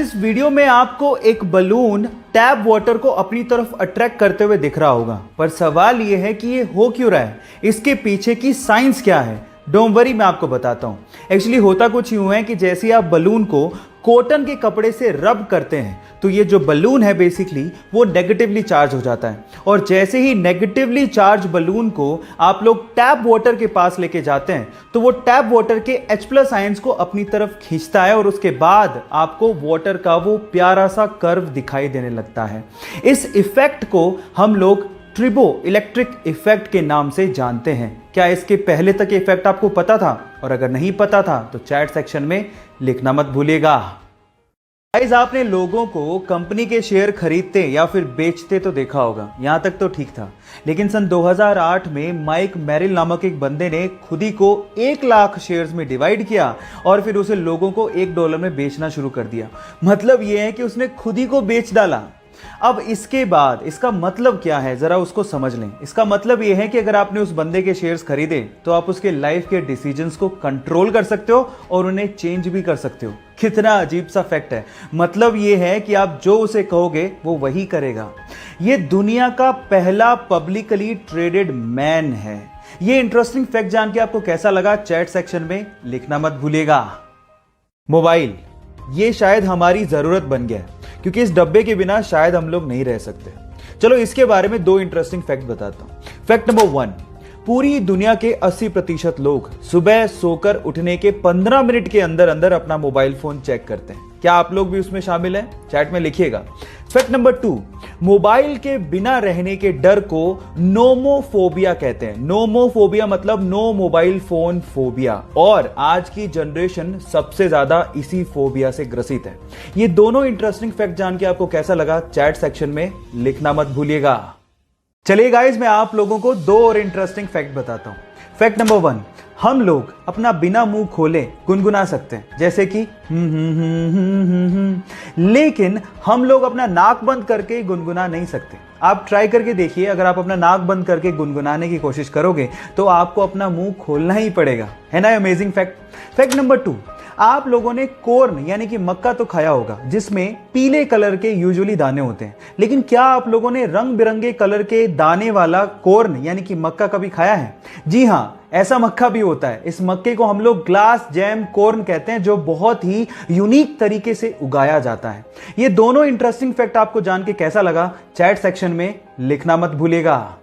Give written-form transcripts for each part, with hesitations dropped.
इस वीडियो में आपको एक बलून टैप वाटर को अपनी तरफ अट्रैक्ट करते हुए दिख रहा होगा, पर सवाल यह है कि ये हो क्यों रहा है, इसके पीछे की साइंस क्या है। डोंट वरी, मैं आपको बताता हूं। एक्चुअली होता कुछ यूं है कि जैसे ही आप बलून को कॉटन के कपड़े से रब करते हैं तो ये जो बलून है बेसिकली वो नेगेटिवली चार्ज हो जाता है, और जैसे ही नेगेटिवली चार्ज बलून को आप लोग टैप वाटर के पास लेके जाते हैं तो वो टैप वाटर के H+ आयंस को अपनी तरफ खींचता है और उसके बाद आपको वाटर का वो प्यारा सा कर्व दिखाई देने लगता है। इस इफेक्ट को हम लोग ट्रिबो इलेक्ट्रिक इफेक्ट के नाम से जानते हैं। क्या इसके पहले तक इफेक्ट आपको पता था? और अगर नहीं पता था तो चैट सेक्शन में लिखना मत भूलिएगा। गाइस, आपने लोगों को कंपनी के शेयर खरीदते या फिर बेचते तो देखा होगा, यहां तक तो ठीक था। लेकिन सन 2008 में माइक मेरिल नामक एक बंदे ने खुद ही को 1 लाख शेयर्स में डिवाइड किया और फिर उसे लोगों को $1 में बेचना शुरू कर दिया। मतलब यह है कि उसने खुद ही को बेच डाला। अब इसके बाद इसका मतलब क्या है, जरा उसको समझ लें। इसका मतलब यह है कि अगर आपने उस बंदे के शेयर्स खरीदे तो आप उसके लाइफ के डिसीजंस को कंट्रोल कर सकते हो और उन्हें चेंज भी कर सकते हो। कितना अजीब सा फैक्ट है। मतलब यह है कि आप जो उसे कहोगे वो वही करेगा। यह दुनिया का पहला पब्लिकली ट्रेडेड मैन है। यह इंटरेस्टिंग फैक्ट जान के आपको कैसा लगा, चैट सेक्शन में लिखना मत भूलिएगा। मोबाइल, ये शायद हमारी जरूरत बन गया है क्योंकि इस डब्बे के बिना शायद हम लोग नहीं रह सकते। चलो इसके बारे में 2 इंटरेस्टिंग फैक्ट बताता हूं। फैक्ट नंबर 1, पूरी दुनिया के 80% लोग सुबह सोकर उठने के 15 मिनट के अंदर अंदर अपना मोबाइल फोन चेक करते हैं। क्या आप लोग भी उसमें शामिल हैं? चैट में लिखिएगा। फैक्ट नंबर 2, मोबाइल के बिना रहने के डर को नोमोफोबिया कहते हैं। नोमोफोबिया मतलब नो मोबाइल फोन फोबिया, और आज की जनरेशन सबसे ज्यादा इसी फोबिया से ग्रसित है। ये दोनों इंटरेस्टिंग फैक्ट जान के आपको कैसा लगा, चैट सेक्शन में लिखना मत भूलिएगा। चलिए गाइस, मैं आप लोगों को 2 और इंटरेस्टिंग फैक्ट बताता हूं। फैक्ट नंबर 1, हम लोग अपना बिना मुंह खोले गुनगुना सकते हैं, जैसे कि लेकिन हम लोग अपना नाक बंद करके गुनगुना नहीं सकते। आप ट्राई करके देखिए, अगर आप अपना नाक बंद करके गुनगुनाने की कोशिश करोगे तो आपको अपना मुंह खोलना ही पड़ेगा। है ना अमेजिंग फैक्ट। फैक्ट नंबर 2, आप लोगों ने कॉर्न यानी कि मक्का तो खाया होगा जिसमें पीले कलर के यूजुअली दाने होते हैं, लेकिन क्या आप लोगों ने रंग बिरंगे कलर के दाने वाला कॉर्न यानी कि मक्का कभी खाया है? जी हां, ऐसा मक्का भी होता है। इस मक्के को हम लोग ग्लास जैम कॉर्न कहते हैं, जो बहुत ही यूनिक तरीके से उगाया जाता है। ये दोनों इंटरेस्टिंग फैक्ट आपको जान के कैसा लगा, चैट सेक्शन में लिखना मत भूलिएगा।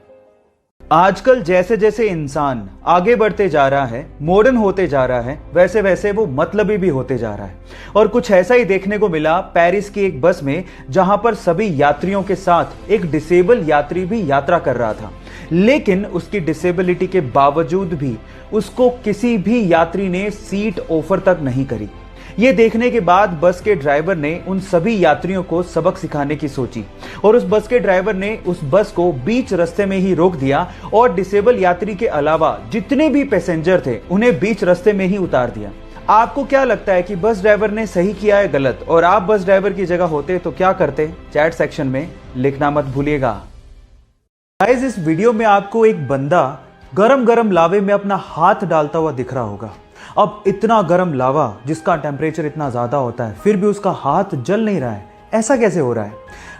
आजकल जैसे जैसे इंसान आगे बढ़ते जा रहा है, मॉडर्न होते जा रहा है, वैसे वैसे वो मतलबी भी होते जा रहा है। और कुछ ऐसा ही देखने को मिला पेरिस की एक बस में, जहां पर सभी यात्रियों के साथ एक डिसेबल यात्री भी यात्रा कर रहा था। लेकिन उसकी डिसेबिलिटी के बावजूद भी उसको किसी भी यात्री ने सीट ऑफर तक नहीं करी। ये देखने के बाद बस के ड्राइवर ने उन सभी यात्रियों को सबक सिखाने की सोची, और उस बस के ड्राइवर ने उस बस को बीच रास्ते में ही रोक दिया और डिसेबल यात्री के अलावा जितने भी पैसेंजर थे उन्हें बीच रास्ते में ही उतार दिया। आपको क्या लगता है कि बस ड्राइवर ने सही किया है गलत? और आप बस ड्राइवर की जगह होते तो क्या करते? चैट सेक्शन में लिखना मत भूलिएगा। गाइस, इस वीडियो में आपको एक बंदा गरम गरम लावे में अपना हाथ डालता हुआ दिख रहा होगा। अब इतना गरम लावा जिसका टेम्परेचर इतना ज्यादा होता है, फिर भी उसका हाथ जल नहीं रहा है। ऐसा कैसे हो रहा है?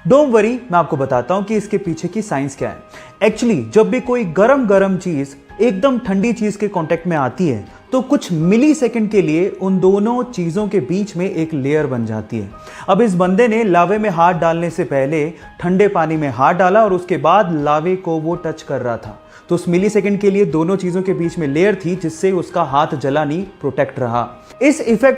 डोंट वरी, मैं आपको बताता हूं कि इसके पीछे की साइंस क्या है। एक्चुअली जब भी कोई गरम गरम चीज एकदम ठंडी चीज के कांटेक्ट में आती है तो कुछ मिली सेकंड के लिए उन दोनों चीजों के बीच में एक लेयर बन जाती है। अब इस बंदे ने लावे में हाथ डालने से पहले ठंडे पानी में हाथ डाला और उसके बाद लावे को वो टच कर रहा था, तो उस मिली सेकंड के लिए दोनों चीजों के बीच में लेयर थी जिससे उसका हाथ जला नहीं, प्रोटेक्ट रहा। इस इफेक्ट